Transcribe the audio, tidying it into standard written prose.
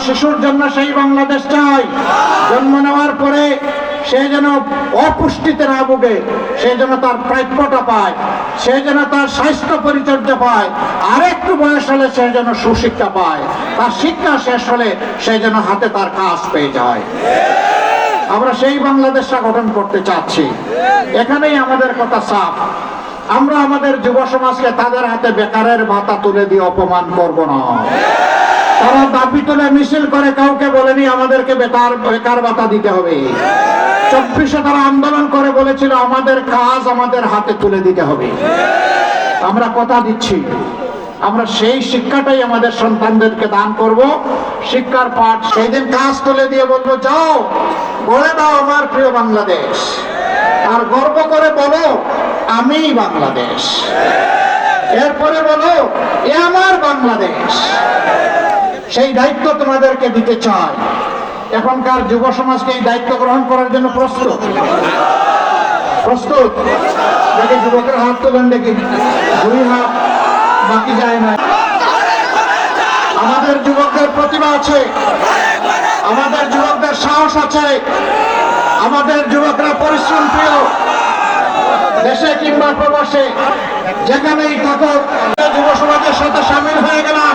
শিশুর জন্য সেই বাংলাদেশ চাই, জন্ম নেওয়ার পরে সে যেন অপুষ্টিতে না ভোগে, সে যেন তার প্রাপ্যটা পায়, সে যেন তার স্বাস্থ্য পরিচর্যা পায়, আর একটু বয়স হলে সে যেন সুশিক্ষা পায়, তার শিক্ষা শেষ হলে সে যেন হাতে তার কাজ পেয়ে যায়। আমরা সেই বাংলাদেশটা গঠন করতে চাচ্ছি। এখানেই আমাদের কথা সাফ, আমরা আমাদের যুব সমাজকে তাদের হাতে বেকারের ভাতা তুলে দিয়ে অপমান করব না। তারা দাবি তুলে মিছিল করে কাউকে বলেনি আমাদেরকে বেকার ভাতা দিতে হবে। 24-এ তারা আন্দোলন করে বলেছিল আমাদের কাজ আমাদের হাতে তুলে দিতে হবে। আমরা কথা দিচ্ছি, আমরা সেই শিক্ষাটাই আমাদের সন্তানদেরকে দান করব, শিক্ষার পাঠ। সেই দিন কাজ তুলে দিয়ে বলবো যাও বলে দাও আমার প্রিয় বাংলাদেশ, আর গর্ব করে বলো আমি বাংলাদেশ। এরপরে বলো এ আমার বাংলাদেশ। সেই দায়িত্ব তোমাদেরকে দিতে চাই। এখনকার যুব সমাজকে এই দায়িত্ব গ্রহণ করার জন্য প্রস্তুত? প্রস্তুত? দেখি যুবকের হাত তোলেন, দেখি 2 হাত, বাকি যায় না। আমাদের যুবকদের প্রতিভা আছে, আমাদের যুবকদের সাহস আছে, আমাদের যুবকরা পরিশ্রম প্রিয়। দেশে কিংবা প্রবাসে যেখানেই থাকুক যুব সমাজের সাথে সামিল হয়ে গেলাম।